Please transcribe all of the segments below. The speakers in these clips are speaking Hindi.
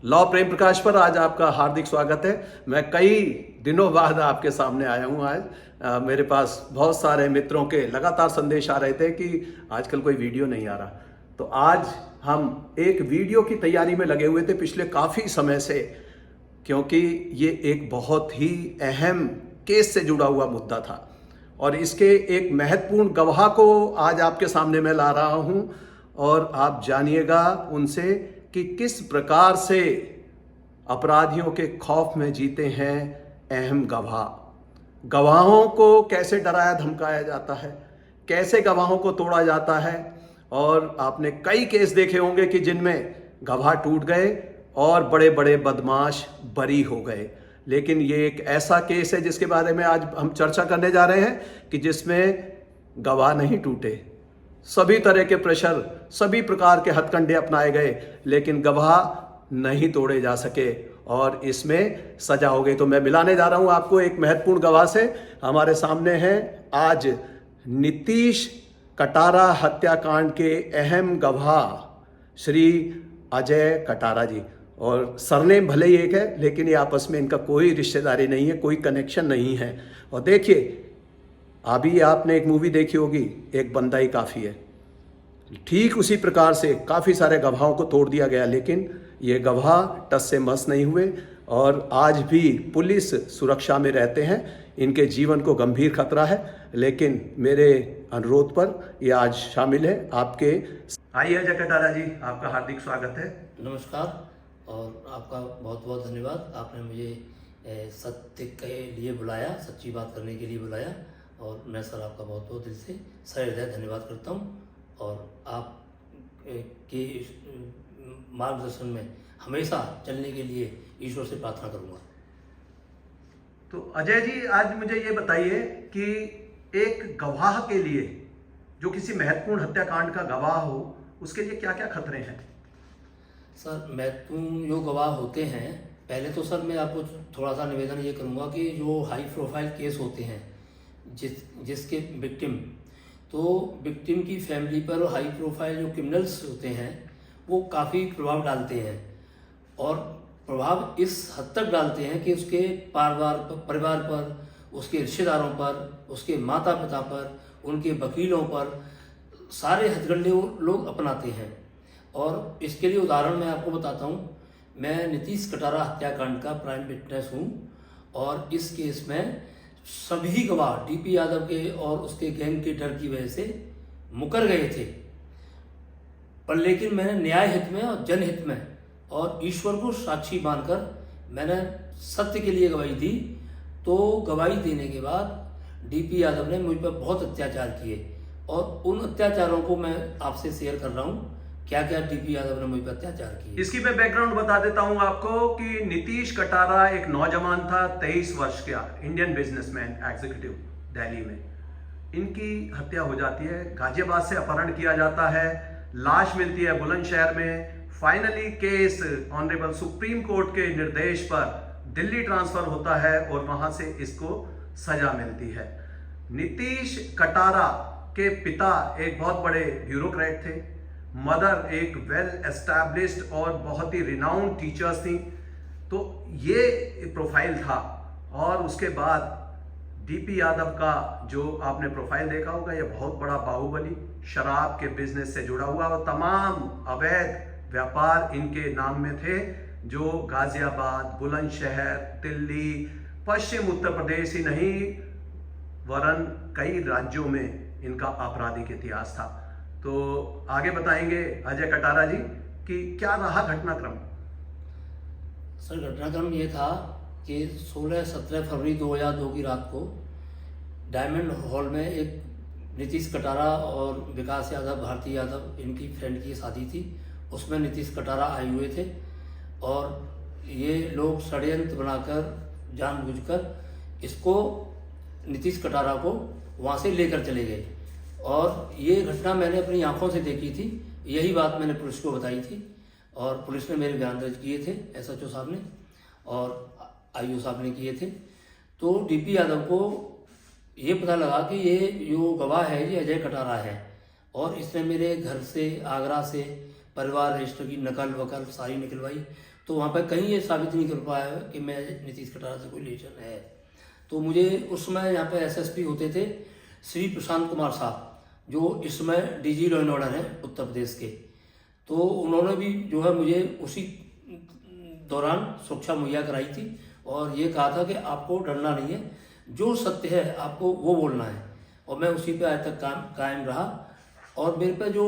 लॉ प्रेम प्रकाश पर आज आपका हार्दिक स्वागत है। मैं कई दिनों बाद आपके सामने आया हूं। आज मेरे पास बहुत सारे मित्रों के लगातार संदेश आ रहे थे कि आजकल कोई वीडियो नहीं आ रहा, तो आज हम एक वीडियो की तैयारी में लगे हुए थे पिछले काफ़ी समय से, क्योंकि ये एक बहुत ही अहम केस से जुड़ा हुआ मुद्दा था और इसके एक महत्वपूर्ण गवाह को आज आपके सामने मैं ला रहा हूं और आप जानिएगा उनसे कि किस प्रकार से अपराधियों के खौफ में जीते हैं अहम गवाहों को कैसे डराया धमकाया जाता है, कैसे गवाहों को तोड़ा जाता है। और आपने कई केस देखे होंगे कि जिनमें गवाह टूट गए और बड़े बड़े बदमाश बरी हो गए, लेकिन ये एक ऐसा केस है जिसके बारे में आज हम चर्चा करने जा रहे हैं कि जिसमें गवाह नहीं टूटे, सभी तरह के प्रेशर, सभी प्रकार के हथकंडे अपनाए गए, लेकिन गवाह नहीं तोड़े जा सके और इसमें सजा हो गई। तो मैं मिलाने जा रहा हूं आपको एक महत्वपूर्ण गवाह से। हमारे सामने हैं आज नीतीश कटारा हत्याकांड के अहम गवाह श्री अजय कटारा जी। और सरनेम भले ही एक है, लेकिन ये आपस में इनका कोई रिश्तेदारी नहीं है, कोई कनेक्शन नहीं है। और देखिए, अभी आपने एक मूवी देखी होगी, एक बंदा ही काफ़ी है। ठीक उसी प्रकार से काफ़ी सारे गवाहों को तोड़ दिया गया, लेकिन ये गवाह टस से मस नहीं हुए और आज भी पुलिस सुरक्षा में रहते हैं। इनके जीवन को गंभीर खतरा है, लेकिन मेरे अनुरोध पर ये आज शामिल है आपके। आइए अजय कटारा जी, आपका हार्दिक स्वागत है। नमस्कार और आपका बहुत बहुत धन्यवाद। आपने मुझे सत्य के लिए बुलाया, सच्ची बात करने के लिए बुलाया और मैं सर आपका बहुत बहुत दिल से सहृदय धन्यवाद करता हूँ और आप के मार्गदर्शन में हमेशा चलने के लिए ईश्वर से प्रार्थना करूँगा। तो अजय जी, आज मुझे ये बताइए कि एक गवाह के लिए, जो किसी महत्वपूर्ण हत्याकांड का गवाह हो, उसके लिए क्या क्या खतरे हैं? सर, महत्वपूर्ण जो गवाह होते हैं, पहले तो सर मैं आपको थोड़ा सा निवेदन ये करूँगा कि जो हाई प्रोफाइल केस होते हैं, जिसके विक्टिम की फैमिली पर हाई प्रोफाइल जो क्रिमिनल्स होते हैं वो काफ़ी प्रभाव डालते हैं और प्रभाव इस हद तक डालते हैं कि उसके परिवार पर, उसके रिश्तेदारों पर, उसके माता पिता पर, उनके वकीलों पर सारे हथकंडे वो लोग अपनाते हैं। और इसके लिए उदाहरण मैं आपको बताता हूँ। मैं नीतीश कटारा हत्याकांड का प्राइम विटनेस हूँ और इस केस में सभी गवाह डीपी यादव के और उसके गैंग के डर की वजह से मुकर गए थे, पर लेकिन मैंने न्याय हित में और जनहित में और ईश्वर को साक्षी मानकर मैंने सत्य के लिए गवाही दी। तो गवाही देने के बाद डीपी यादव ने मुझ पर बहुत अत्याचार किए और उन अत्याचारों को मैं आपसे शेयर कर रहा हूँ, क्या क्या डीपी यादव ने मुझ पर अत्याचार किए। इसकी मैं बैकग्राउंड बता देता हूं आपको कि नीतीश कटारा एक नौजवान था, 23 वर्ष का, इंडियन बिजनेसमैन, एग्जीक्यूटिव, दिल्ली में। इनकी हत्या हो जाती है, गाजियाबाद से अपहरण किया जाता है, लाश मिलती है बुलंदशहर में। Finally case honourable supreme court के निर्देश पर दिल्ली ट्रांसफर होता है और वहां से इसको सजा मिलती है। नीतीश कटारा के पिता एक बहुत बड़े ब्यूरोक्रेट थे, मदर एक वेल एस्टैब्लिश्ड और बहुत ही रिनाउंड टीचर्स थी। तो ये प्रोफाइल था। और उसके बाद डीपी यादव का जो आपने प्रोफाइल देखा होगा, ये बहुत बड़ा बाहुबली, शराब के बिजनेस से जुड़ा हुआ और तमाम अवैध व्यापार इनके नाम में थे, जो गाजियाबाद, बुलंदशहर, दिल्ली, पश्चिम उत्तर प्रदेश ही नहीं वरन कई राज्यों में इनका आपराधिक इतिहास था। तो आगे बताएंगे अजय कटारा जी कि क्या रहा घटनाक्रम। सर, घटनाक्रम ये था कि 16-17 फरवरी 2002 की रात को डायमंड हॉल में एक नीतीश कटारा और विकास यादव, भारती यादव, इनकी फ्रेंड की शादी थी। उसमें नीतीश कटारा आए हुए थे और ये लोग षड्यंत्र बनाकर जानबूझकर इसको, नीतीश कटारा को वहाँ से लेकर चले गए। और ये घटना मैंने अपनी आंखों से देखी थी, यही बात मैंने पुलिस को बताई थी और पुलिस ने मेरे बयान दर्ज किए थे, एसएचओ साहब ने और आईओ साहब ने किए थे। तो डीपी यादव को ये पता लगा कि ये जो गवाह है ये अजय कटारा है और इसने मेरे घर से, आगरा से परिवार रजिस्टर की नकल वकल सारी निकलवाई। तो वहाँ पर कहीं ये साबित नहीं कर पाया है कि मैं नीतीश कटारा से कोई रिलेशन है। तो मुझे उस समय यहाँ पर एसएसपी होते थे श्री प्रशांत कुमार साहब, जो इस समय डीजी लॉ एंड ऑर्डर हैं उत्तर प्रदेश के। तो उन्होंने भी जो है मुझे उसी दौरान सुरक्षा मुहैया कराई थी और ये कहा था कि आपको डरना नहीं है, जो सत्य है आपको वो बोलना है। और मैं उसी पे आज तक कायम रहा। और मेरे पे जो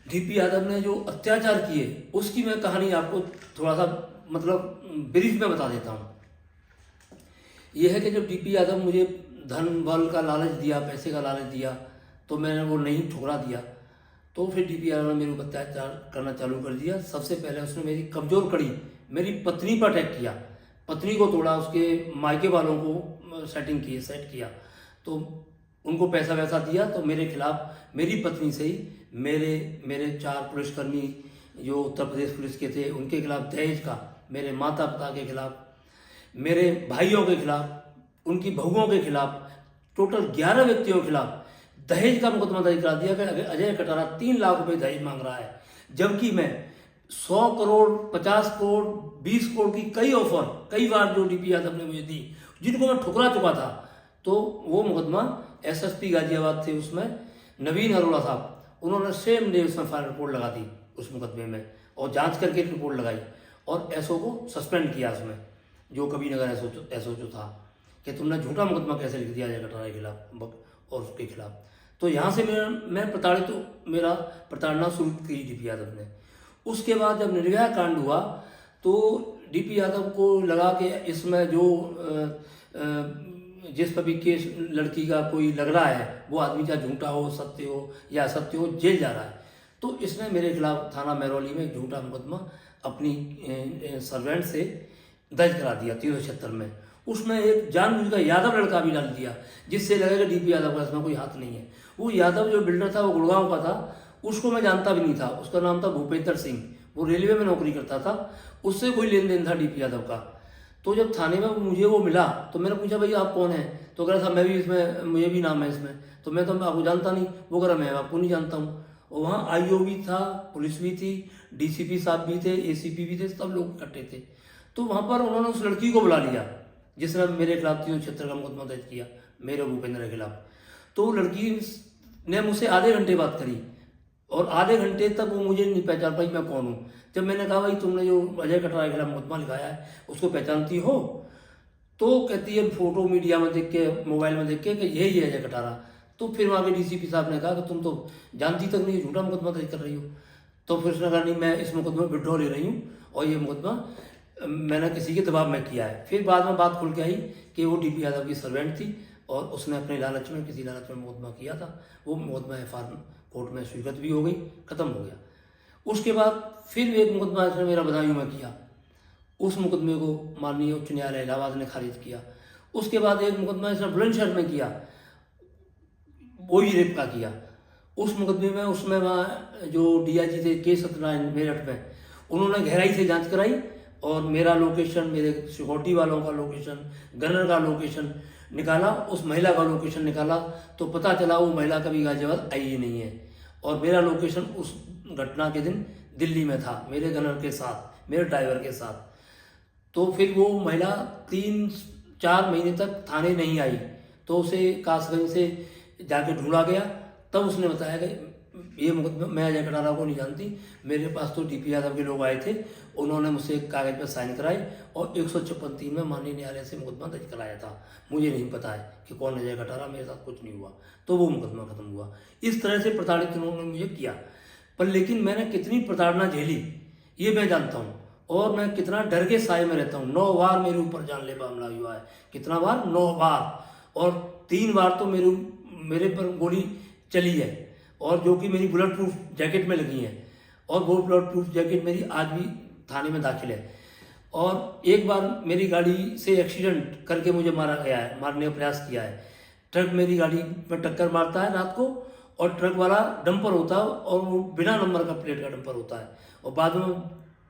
डीपी यादव ने जो अत्याचार किए उसकी मैं कहानी आपको थोड़ा सा मतलब ब्रीफ में बता देता हूँ। यह है कि जब डीपी यादव मुझे धन बल का लालच दिया, पैसे का लालच दिया, तो मैंने वो नहीं ठुकरा दिया। तो फिर डीपी यादव ने मेरे ऊपर अत्याचार करना चालू कर दिया। सबसे पहले उसने मेरी कमजोर कड़ी मेरी पत्नी पर अटैक किया, पत्नी को तोड़ा, उसके मायके वालों को सेट किया। तो उनको पैसा वैसा दिया। तो मेरे खिलाफ मेरी पत्नी से ही मेरे 4 पुलिसकर्मी जो उत्तर प्रदेश पुलिस के थे उनके खिलाफ दहेज का, मेरे माता पिता के खिलाफ, मेरे भाइयों के खिलाफ, उनकी बहुओं के खिलाफ, टोटल 11 व्यक्तियों के खिलाफ दहेज का मुकदमा दर्ज करा दिया कि अजय कटारा 3 लाख रुपए दहेज मांग रहा है। जबकि मैं 100 करोड़, 50 करोड़, 20 करोड़ की कई ऑफर कई बार जो डीपी यादव ने मुझे दी, जिनको मैं ठुकरा चुका था। तो वो मुकदमा एसएसपी गाजियाबाद थे उसमें नवीन अरोड़ा साहब, उन्होंने सेम डे उसमें फाइल रिपोर्ट लगा दी उस मुकदमे में और जांच करके रिपोर्ट लगाई और एसओ को सस्पेंड किया उसमें, जो कभी नगर एसओ जो था, कि तुमने झूठा मुकदमा कैसे लिख दिया अजय कटारा के खिलाफ और उसके खिलाफ। तो यहाँ से मेरा प्रताड़ना शुरू की डीपी यादव ने। उसके बाद जब निर्भया कांड हुआ तो डीपी यादव को लगा कि इसमें जो जिस पर भी केस लड़की का कोई लग रहा है वो आदमी चाहे झूठा हो, सत्य हो या असत्य हो, जेल जा रहा है। तो इसने मेरे खिलाफ थाना महरौली में झूठा मुकदमा अपनी सर्वेंट से दर्ज करा दिया 376 में। उसमें एक जानबूझ का यादव लड़का भी डाल दिया, जिससे लगेगा डीपी यादव का इसमें कोई हाथ नहीं है। वो यादव जो बिल्डर था वो गुड़गांव का था, उसको मैं जानता भी नहीं था। उसका नाम था भूपेंद्र सिंह, वो रेलवे में नौकरी करता था, उससे कोई लेन देन था डीपी यादव का। तो जब थाने में मुझे वो मिला तो मैंने पूछा भाई आप कौन हैं? तो कह रहा था मैं भी इसमें, मुझे भी नाम है इसमें। तो मैं तो आपको जानता नहीं। वो कह रहा मैं आपको नहीं जानता हूँ। और वहाँ आईओ भी था, पुलिस भी थी, डीसीपी साहब भी थे, एसीपी भी थे, सब लोग इकट्ठे थे। तो वहाँ पर उन्होंने उस लड़की को बुला लिया जिसने मेरे खिलाफ 376 का मुकदमा दर्ज किया मेरे भूपेंद्र के खिलाफ। तो लड़की ने मुझसे आधे घंटे बात करी और आधे घंटे तक वो मुझे नहीं पहचान पाई मैं कौन हूँ। जब मैंने कहा भाई तुमने जो अजय कटारा के खिलाफ मुकदमा लिखाया है उसको पहचानती हो? तो कहती है फोटो मीडिया में देख के, मोबाइल में देख के कि यही है अजय कटारा। तो फिर वहाँ के डीसीपी साहब ने कहा कि तुम तो जानती तक नहीं, झूठा मुकदमा दर्ज कर रही हो। तो फिर उसने कहा नहीं मैं इस मुकदमे में विड्रॉ ले रही हूँ और ये मुकदमा मैंने किसी के दबाव में किया है। फिर बाद में बात खुल के आई कि वो डीपी यादव की सर्वेंट थी और उसने अपने लालच में, किसी लालच में मुकदमा किया था। वो मुकदमा एफआईआर कोर्ट में स्वीकृत भी हो गई, खत्म हो गया। उसके बाद फिर एक मुकदमा इसने मेरा बदायूं में किया, उस मुकदमे को माननीय उच्च न्यायालय इलाहाबाद ने खारिज किया। उसके बाद एक मुकदमा इसने बुलंदशहर में किया, वही रेप का किया। उस मुकदमे में उसमें वहाँ जो डीआईजी थे के सत्यनारायण मेरठ में, उन्होंने गहराई से जांच कराई और मेरा लोकेशन, मेरे सिक्योरिटी वालों का लोकेशन, गनर का लोकेशन निकाला, उस महिला का लोकेशन निकाला। तो पता चला वो महिला कभी गाजियाबाद आई ही नहीं है और मेरा लोकेशन उस घटना के दिन दिल्ली में था मेरे गनर के साथ, मेरे ड्राइवर के साथ। तो फिर वो महिला 3-4 महीने तक थाने नहीं आई। तो उसे कासगंज से जाके ढूंढा गया, तब उसने बताया कि ये मुकदमा मैं अजय कटारा को नहीं जानती, मेरे पास तो डीपी यादव के लोग आए थे, उन्होंने मुझसे कागज पर साइन कराई और 156(3) में माननीय न्यायालय से मुकदमा दर्ज कराया था। मुझे नहीं पता है कि कौन अजय कटारा, मेरे साथ कुछ नहीं हुआ। तो वो मुकदमा खत्म हुआ। इस तरह से प्रताड़ित उन्होंने मुझे किया। पर लेकिन मैंने कितनी प्रताड़ना झेली ये मैं जानता हूँ और मैं कितना डर के साए में रहता हूँ। 9 बार मेरे ऊपर जानलेवा हमला हुआ है। कितना बार? 9 बार। और 3 बार तो मेरे पर गोली चली है और जो कि मेरी बुलेट प्रूफ जैकेट में लगी है और वो बुलेट प्रूफ जैकेट मेरी आज भी थाने में दाखिल है। और एक बार मेरी गाड़ी से एक्सीडेंट करके मुझे मारा गया है, मारने का प्रयास किया है। ट्रक मेरी गाड़ी में टक्कर मारता है रात को और ट्रक वाला डंपर होता है और वो बिना नंबर का प्लेट का डंपर होता है और बाद में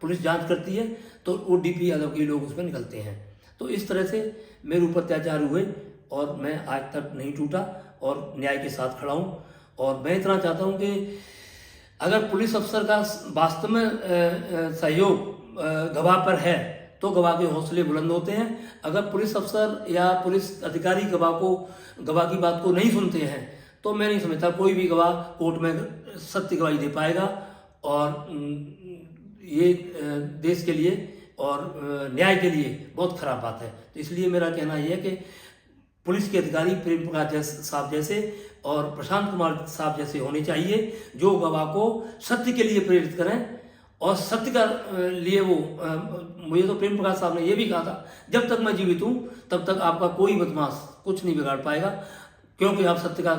पुलिस जांच करती है तो वो डीपी यादव के लोग उसमें निकलते हैं। तो इस तरह से मेरे ऊपर अत्याचार हुए और मैं आज तक नहीं टूटा और न्याय के साथ खड़ा हूँ। और मैं इतना चाहता हूँ कि अगर पुलिस अफसर का वास्तव में सहयोग गवाह पर है तो गवाह के हौसले बुलंद होते हैं। अगर पुलिस अफसर या पुलिस अधिकारी गवाह की बात को नहीं सुनते हैं तो मैं नहीं समझता कोई भी गवाह कोर्ट में सत्य गवाही दे पाएगा। और ये देश के लिए और न्याय के लिए बहुत खराब बात है। तो इसलिए मेरा कहना यह है कि पुलिस के अधिकारी प्रेम प्रकाश साहब जैसे और प्रशांत कुमार साहब जैसे होने चाहिए, जो गवाह को सत्य के लिए प्रेरित करें और सत्य का लिए वो मुझे तो प्रेम प्रकाश साहब ने ये भी कहा था, जब तक मैं जीवित हूँ तब तक आपका कोई बदमाश कुछ नहीं बिगाड़ पाएगा, क्योंकि आप सत्य का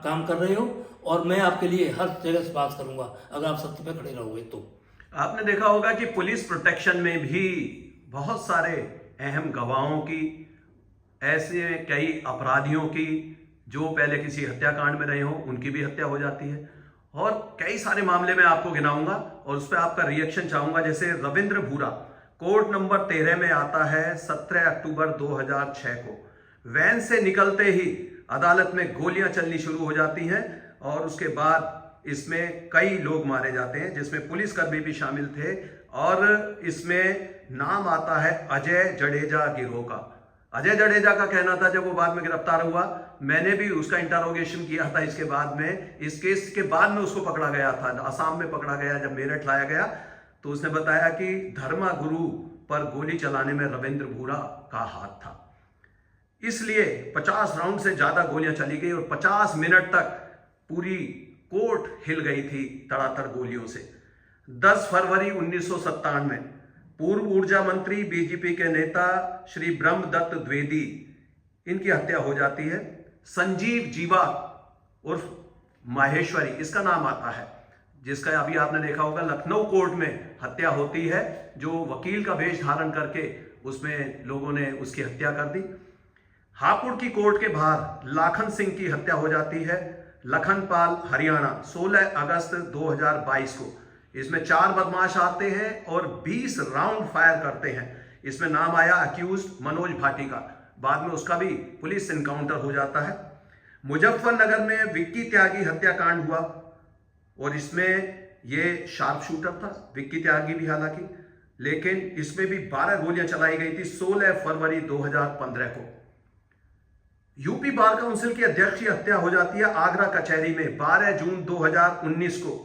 काम कर रहे हो और मैं आपके लिए हर जगह से बात करूंगा अगर आप सत्य पे खड़े रहोगे तो। आपने देखा होगा कि पुलिस प्रोटेक्शन में भी बहुत सारे अहम गवाहों की, ऐसे कई अपराधियों की जो पहले किसी हत्याकांड में रहे हो उनकी भी हत्या हो जाती है, और कई सारे मामले में आपको गिनाऊंगा और उस पर आपका रिएक्शन चाहूंगा। जैसे रविंद्र भूरा कोर्ट नंबर 13 में आता है 17 अक्टूबर 2006 को। वैन से निकलते ही अदालत में गोलियां चलनी शुरू हो जाती हैं और उसके बाद इसमें कई लोग मारे जाते हैं, जिसमें पुलिसकर्मी भी शामिल थे, और इसमें नाम आता है अजय जडेजा गिरोह का। अजय जडेजा का कहना था, जब वो बाद में गिरफ्तार हुआ, मैंने भी उसका इंटरोगेशन किया था इसके बाद में, इस केस के बाद में उसको पकड़ा गया था, असम में पकड़ा गया, जब मेरठ लाया गया तो उसने बताया कि धर्मा गुरु पर गोली चलाने में रविंद्र भूरा का हाथ था। इसलिए 50 राउंड से ज्यादा गोलियां चली गई और 50 मिनट तक पूरी कोर्ट हिल गई थी तड़ातड़ गोलियों से। 10 फरवरी 1997 में पूर्व ऊर्जा मंत्री बीजेपी के नेता श्री ब्रह्मदत्त द्विवेदी, इनकी हत्या हो जाती है। संजीव जीवा उर्फ माहेश्वरी इसका नाम आता है, जिसका अभी आपने देखा होगा लखनऊ कोर्ट में हत्या होती है, जो वकील का वेश धारण करके उसमें लोगों ने उसकी हत्या कर दी। हापुड़ की कोर्ट के बाहर लाखन सिंह की हत्या हो जाती है, लखनपाल हरियाणा, 16 अगस्त 2022 को। इसमें 4 बदमाश आते हैं और 20 राउंड फायर करते हैं। इसमें नाम आया अक्यूज्ड मनोज भाटी का, बाद में उसका भी पुलिस एनकाउंटर हो जाता है। मुजफ्फरनगर में विक्की त्यागी हत्याकांड हुआ और इसमें ये शार्प शूटर था, विक्की त्यागी भी हालांकि, लेकिन इसमें भी 12 गोलियां चलाई गई थी 16 फरवरी 2015 को। यूपी बार काउंसिल की अध्यक्ष की हत्या हो जाती है आगरा कचहरी में 12 जून 2019 को।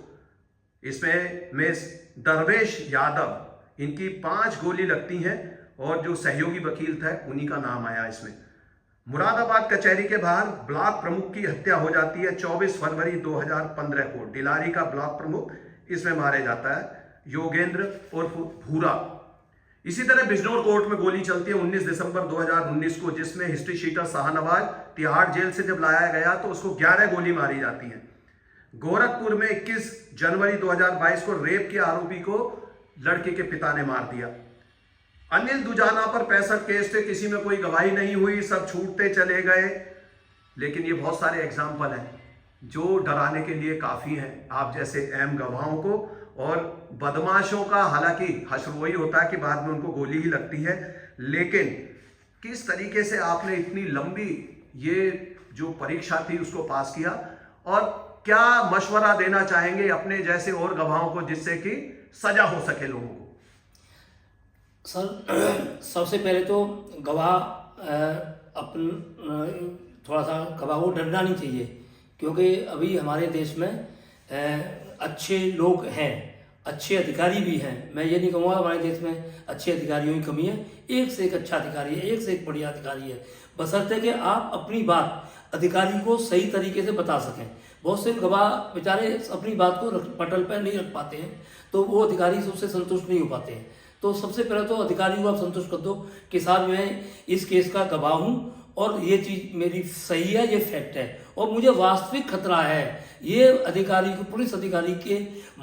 इसमें मिस दरवेश यादव, इनकी 5 गोली लगती हैं और जो सहयोगी वकील था उन्हीं का नाम आया इसमें। मुरादाबाद कचहरी के बाहर ब्लॉक प्रमुख की हत्या हो जाती है 24 फरवरी 2015 को। डिलारी का ब्लॉक प्रमुख इसमें मारा जाता है, योगेंद्र उर्फ भूरा। इसी तरह बिजनौर कोर्ट में गोली चलती है 19 दिसंबर 2019 को, जिसमें history sheeter Shahnawaz Tihar jail से जब लाया गया तो उसको 11 गोली मारी जाती है। गोरखपुर में 21 जनवरी 2022 को रेप के आरोपी को लड़के के पिता ने मार दिया। अनिल दुजाना पर 65 केस थे, किसी में कोई गवाही नहीं हुई, सब छूटते चले गए। लेकिन ये बहुत सारे एग्जाम्पल हैं जो डराने के लिए काफी हैं आप जैसे अहम गवाहों को। और बदमाशों का हालांकि हश्र वही होता है कि बाद में उनको गोली ही लगती है, लेकिन किस तरीके से आपने इतनी लंबी ये जो परीक्षा थी उसको पास किया, और क्या मशवरा देना चाहेंगे अपने जैसे और गवाहों को जिससे कि सजा हो सके लोगों को? सर, सबसे पहले तो गवाह थोड़ा सा गवाह को डरना नहीं चाहिए, क्योंकि अभी हमारे देश में अच्छे लोग हैं, अच्छे अधिकारी भी हैं। मैं ये नहीं कहूँगा हमारे देश में अच्छे अधिकारियों की कमी है, एक से एक अच्छा अधिकारी है, एक से एक बढ़िया अधिकारी है, बशर्ते कि आप अपनी बात अधिकारी को सही तरीके से बता सकें। बहुत से गवाह बेचारे अपनी बात को पटल पर नहीं रख पाते हैं, तो वो अधिकारी उससे संतुष्ट नहीं हो पाते हैं। तो सबसे पहले तो अधिकारी को आप संतुष्ट कर दो कि साहब मैं इस केस का गवाह हूँ और ये चीज़ मेरी सही है, ये फैक्ट है और मुझे वास्तविक खतरा है, ये अधिकारी को, पुलिस अधिकारी के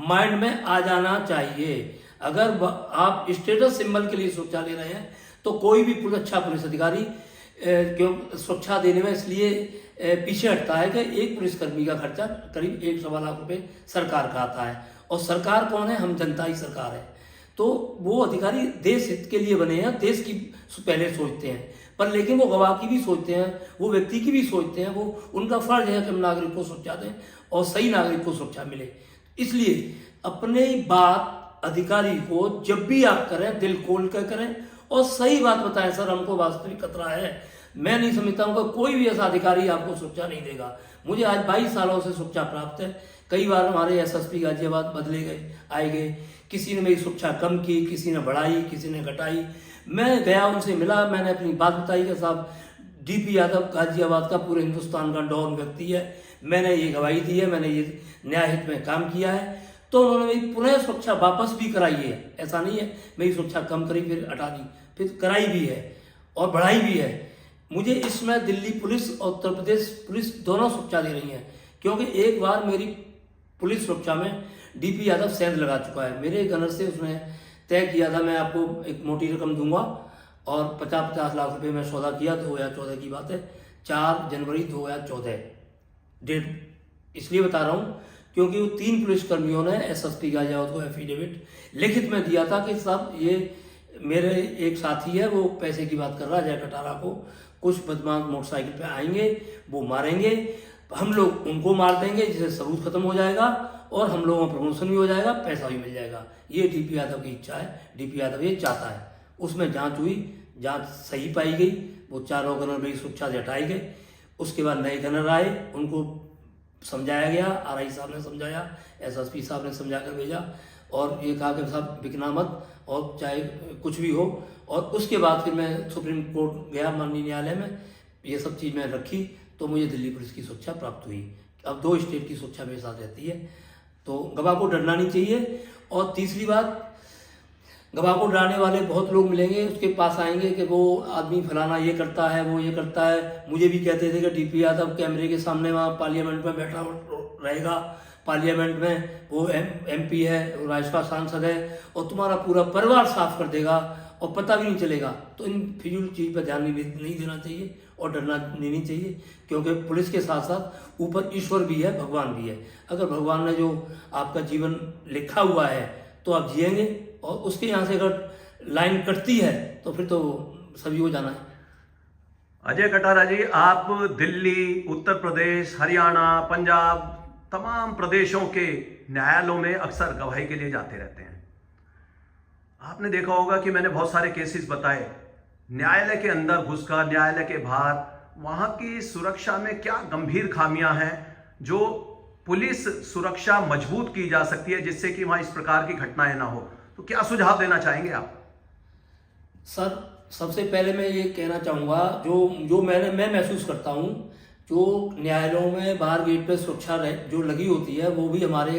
माइंड में आ जाना चाहिए। अगर आप स्टेटस सिंबल के लिए सुरक्षा ले रहे हैं तो कोई भी अच्छा पुलिस अधिकारी क्यों सुरक्षा देने में इसलिए पीछे हटता है कि एक पुलिसकर्मी का खर्चा करीब 1.25 लाख रुपए सरकार का आता है, और सरकार कौन है? हम जनता ही सरकार है। तो वो अधिकारी देश हित के लिए बने हैं, देश की पहले सोचते हैं, पर लेकिन वो गवाह की भी सोचते हैं, वो व्यक्ति की भी सोचते हैं। वो उनका फर्ज है कि हम नागरिक को सुरक्षा दें और सही नागरिक को सुरक्षा मिले। इसलिए अपनी बात अधिकारी को जब भी आप करें दिल खोल कर करें और सही बात बताएं, सर हमको वास्तविक खतरा है। मैं नहीं समझता हूँ कि कोई भी ऐसा अधिकारी आपको सुरक्षा नहीं देगा। मुझे आज 22 सालों से सुरक्षा प्राप्त है। कई बार हमारे एसएसपी गाजियाबाद बदले गए, आए गए, किसी ने मेरी सुरक्षा कम की, किसी ने बढ़ाई, किसी ने घटाई। मैं गया, उनसे मिला, मैंने अपनी बात बताई कि साहब डीपी यादव गाजियाबाद का पूरे हिंदुस्तान का डॉन व्यक्ति है, मैंने ये गवाही दी है, मैंने ये न्याय हित में काम किया है। तो उन्होंने मेरी पुनः सुरक्षा वापस भी कराई है। ऐसा नहीं है मेरी सुरक्षा कम करी फिर हटा दी, फिर कराई भी है और बढ़ाई भी है। मुझे इसमें दिल्ली पुलिस और उत्तर प्रदेश पुलिस दोनों सुरक्षा दे रही हैं, क्योंकि एक बार मेरी पुलिस सुरक्षा में डीपी यादव सेंध लगा चुका है। मेरे गनर से उसने तय किया था मैं आपको एक मोटी रकम दूंगा और 50-50 लाख रुपए में सौदा किया। 2014 की बात है, 4 जनवरी 2014 डेट इसलिए बता रहा हूँ क्योंकि वो 3 पुलिसकर्मियों ने एसएसपी गाजियाबाद को एफिडेविट लिखित में दिया था कि साहब ये मेरे एक साथी है, वो पैसे की बात कर रहा है, जय कटारा को कुछ बदमाश मोटरसाइकिल पे आएंगे, वो मारेंगे, हम लोग उनको मार देंगे जिससे सबूत खत्म हो जाएगा और हम लोगों का प्रमोशन भी हो जाएगा, पैसा भी मिल जाएगा। ये डीपी यादव की इच्छा है, डीपी यादव ये चाहता है। उसमें जांच हुई, जांच सही पाई गई, वो 4 गनर मेरी सुरक्षा से हटाई गए। उसके बाद नए गनर आए, उनको समझाया गया, आरआई साहब ने समझाया, एसएसपी साहब ने समझा कर भेजा और ये कहा कि साहब बिकना मत और चाहे कुछ भी हो। और उसके बाद फिर मैं सुप्रीम कोर्ट गया, माननीय न्यायालय में, ये सब चीज़ मैंने रखी तो मुझे दिल्ली पुलिस की सुरक्षा प्राप्त हुई। अब 2 स्टेट की सुरक्षा मेरे साथ रहती है, तो गवाह को डरना नहीं चाहिए। और तीसरी बात, गवाह को डराने वाले बहुत लोग मिलेंगे, उसके पास आएंगे कि वो आदमी फलाना ये करता है, वो ये करता है। मुझे भी कहते थे कि डीपी यादव कैमरे के सामने वहाँ पार्लियामेंट में बैठा रहेगा, पार्लियामेंट में वो एमपी है, राज्यसभा सांसद है और तुम्हारा पूरा परिवार साफ कर देगा और पता भी नहीं चलेगा। तो इन फिजूल चीज़ पर ध्यान नहीं देना चाहिए और डरना नहीं चाहिए, क्योंकि पुलिस के साथ साथ ऊपर ईश्वर भी है, भगवान भी है। अगर भगवान ने जो आपका जीवन लिखा हुआ है तो आप जिएंगे, और उसके यहाँ से अगर लाइन कटती है तो फिर तो सभी को जाना है। अजय कटारा जी, आप दिल्ली, उत्तर प्रदेश, हरियाणा, पंजाब, तमाम प्रदेशों के न्यायालयों में अक्सर गवाही के लिए जाते रहते हैं। आपने देखा होगा कि मैंने बहुत सारे केसेस बताए, न्यायालय के अंदर घुसकर, न्यायालय के बाहर, वहां की सुरक्षा में क्या गंभीर खामियां हैं जो पुलिस सुरक्षा मजबूत की जा सकती है जिससे कि वहां इस प्रकार की घटनाएं ना हो। तो क्या सुझाव देना चाहेंगे आप? सर, सबसे पहले मैं ये कहना चाहूँगा, जो मैं महसूस करता हूँ, जो न्यायालयों में बाहर गेट पे सुरक्षा जो लगी होती है वो भी हमारा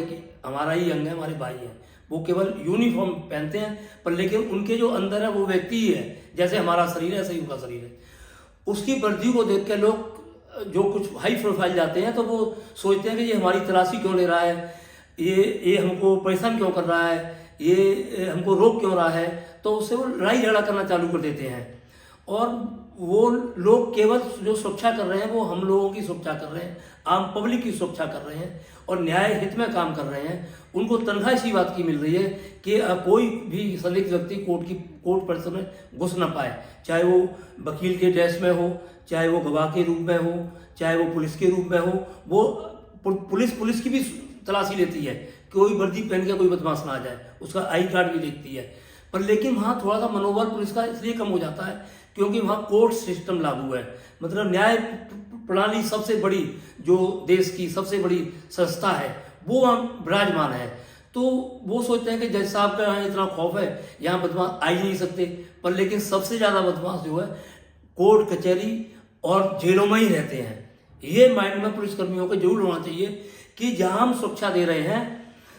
ही अंग है, हमारे भाई हैं। वो केवल यूनिफॉर्म पहनते हैं, पर लेकिन उनके जो अंदर है वो व्यक्ति ही है। जैसे हमारा शरीर है, ऐसे ही उनका शरीर है। उसकी वर्दी को देख के लोग जो कुछ हाई प्रोफाइल जाते हैं तो वो सोचते हैं कि ये हमारी तलाशी क्यों ले रहा है, ये हमको परेशान क्यों कर रहा है, ये हमको रोक क्यों रहा है। तो उससे वो लड़ाई झगड़ा करना चालू कर देते हैं। और वो लोग केवल जो सुरक्षा कर रहे हैं वो हम लोगों की सुरक्षा कर रहे हैं, आम पब्लिक की सुरक्षा कर रहे हैं और न्याय हित में काम कर रहे हैं। उनको तनख्वाह इसी बात की मिल रही है कि कोई भी संदिग्ध व्यक्ति कोर्ट परिसर में घुस ना पाए, चाहे वो वकील के ड्रेस में हो, चाहे वो गवाह के रूप में हो, चाहे वो पुलिस के रूप में हो। वो पुलिस की भी तलाशी लेती है, कोई वर्दी पहन के कोई बदमाश ना आ जाए, उसका आई कार्ड भी देखती है। पर लेकिन वहाँ थोड़ा सा मनोबल पुलिस का इसलिए कम हो जाता है क्योंकि वहाँ कोर्ट सिस्टम लागू है। मतलब न्याय प्रणाली सबसे बड़ी, जो देश की सबसे बड़ी संस्था है, वो वहाँ विराजमान है। तो वो सोचते हैं कि जज साहब का यहाँ इतना खौफ है, यहाँ बदमाश आ ही नहीं सकते। पर लेकिन सबसे ज़्यादा बदमाश जो है कोर्ट कचहरी और जेलों में ही रहते हैं। ये माइंड में पुलिसकर्मियों को जरूर होना चाहिए कि जहाँ हम सुरक्षा दे रहे हैं,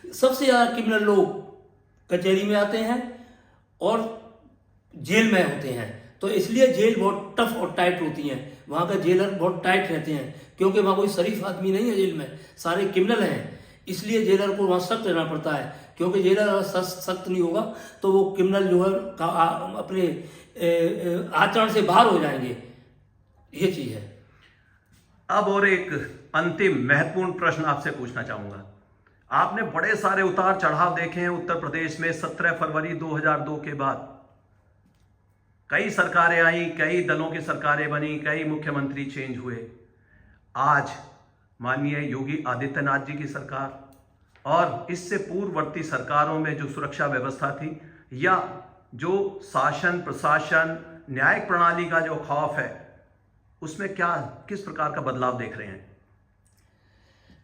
सबसे ज़्यादा क्रिमिनल लोग कचहरी में आते हैं और जेल में होते हैं। तो इसलिए जेल बहुत टफ और टाइट होती हैं, वहाँ का जेलर बहुत टाइट रहते हैं, क्योंकि वहाँ कोई शरीफ आदमी नहीं है जेल में, सारे क्रिमिनल हैं। इसलिए जेलर को वहाँ सख्त रहना पड़ता है, क्योंकि जेलर अगर सख्त नहीं होगा तो वो क्रिमिनल जो है अपने आचरण से बाहर हो जाएंगे। ये चीज़ है। अब और एक अंतिम महत्वपूर्ण प्रश्न आपसे पूछना चाहूंगा। आपने बड़े सारे उतार चढ़ाव देखे हैं उत्तर प्रदेश में। 17 फरवरी 2002 के बाद कई सरकारें आई, कई दलों की सरकारें बनी, कई मुख्यमंत्री चेंज हुए। आज माननीय योगी आदित्यनाथ जी की सरकार, और इससे पूर्ववर्ती सरकारों में जो सुरक्षा व्यवस्था थी या जो शासन प्रशासन न्यायिक प्रणाली का जो खौफ है, उसमें क्या किस प्रकार का बदलाव देख रहे हैं?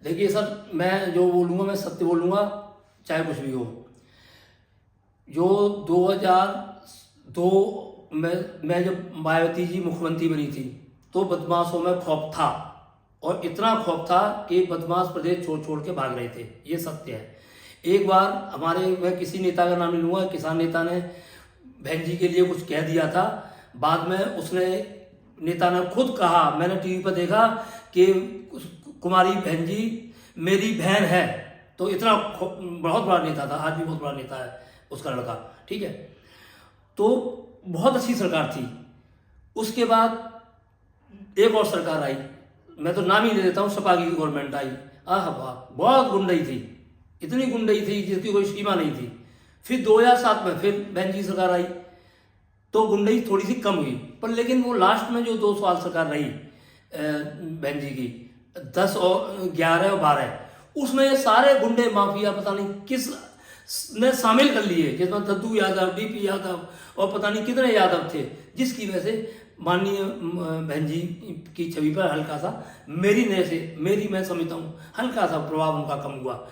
देखिए सर, मैं जो बोलूँगा मैं सत्य बोलूँगा, चाहे कुछ भी हो। जो 2002 में जब मायावती जी मुख्यमंत्री बनी थी तो बदमाशों में खौफ था, और इतना खौफ था कि बदमाश प्रदेश छोड़ छोड़ के भाग रहे थे, ये सत्य है। एक बार हमारे, मैं किसी नेता का नाम नहीं लूँगा, किसान नेता ने बहन जी के लिए कुछ कह दिया था। बाद में उसने नेता ने खुद कहा, मैंने टीवी पर देखा कि कुमारी बहन जी मेरी बहन है। तो इतना बहुत बड़ा नेता था, आज भी बहुत बड़ा नेता है उसका लड़का, ठीक है। तो बहुत अच्छी सरकार थी। उसके बाद एक और सरकार आई, मैं तो नाम ही ले देता हूँ, सपा की गवर्नमेंट आई। आह वाह, बहुत गुंडई थी, इतनी गुंडई थी जिसकी कोई सीमा नहीं थी। फिर 2007 में फिर बहन जी सरकार आई तो गुंडई थोड़ी सी कम हुई, पर लेकिन वो लास्ट में जो 2 साल सरकार रही बहन जी की, 10 और 11 और 12, उसमें ये सारे गुंडे माफिया पता नहीं किस ने शामिल कर लिए, जिसमें दद्दू यादव, डीपी यादव और पता नहीं कितने यादव थे, जिसकी वजह से माननीय बहन जी की छवि पर हल्का सा मैं समझता हूँ हल्का सा प्रभाव उनका कम हुआ।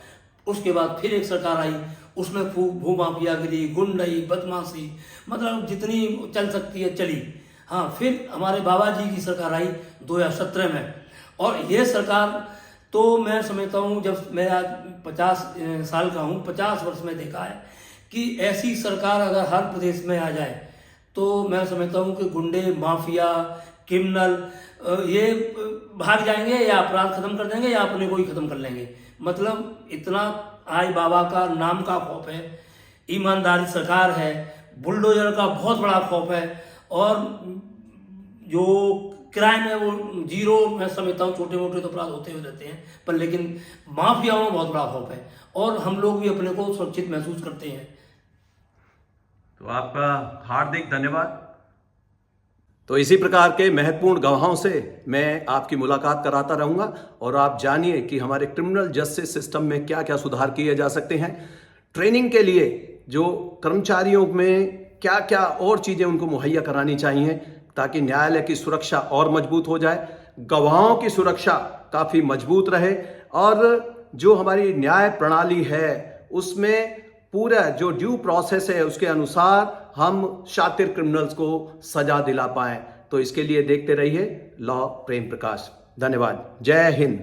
उसके बाद फिर एक सरकार आई, उसमें भू माफियागिरी, गुंडई, बदमाशी, मतलब जितनी चल सकती है चली। हाँ, फिर हमारे बाबा जी की सरकार आई 2017 में, और ये सरकार तो मैं समझता हूँ, जब मैं आज 50 साल का हूँ, 50 वर्ष में देखा है कि ऐसी सरकार अगर हर प्रदेश में आ जाए तो मैं समझता हूँ कि गुंडे, माफिया, क्रिमिनल ये भाग जाएंगे, या अपराध खत्म कर देंगे या अपने को ही खत्म कर लेंगे। मतलब इतना आज बाबा का नाम का खौफ है, ईमानदारी सरकार है, बुलडोजर का बहुत बड़ा खौफ है, और जो क्राइम है वो जीरो, मैं समझता हूँ छोटे मोटे तो अपराध होते हुए रहते हैं, पर लेकिन माफियाओं में बहुत बड़ा खौफ है, और हम लोग भी अपने को सुरक्षित महसूस करते हैं। तो आपका हार्दिक धन्यवाद। तो इसी प्रकार के महत्वपूर्ण गवाहों से मैं आपकी मुलाकात कराता रहूंगा, और आप जानिए कि हमारे क्रिमिनल जस्टिस सिस्टम में क्या क्या सुधार किए जा सकते हैं। ट्रेनिंग के लिए जो कर्मचारियों में क्या क्या और चीज़ें उनको मुहैया करानी चाहिए ताकि न्यायालय की सुरक्षा और मजबूत हो जाए, गवाहों की सुरक्षा काफ़ी मजबूत रहे, और जो हमारी न्याय प्रणाली है उसमें पूरा जो ड्यू प्रोसेस है उसके अनुसार हम शातिर क्रिमिनल्स को सजा दिला पाएं। तो इसके लिए देखते रहिए लॉ प्रेम प्रकाश। धन्यवाद। जय हिंद।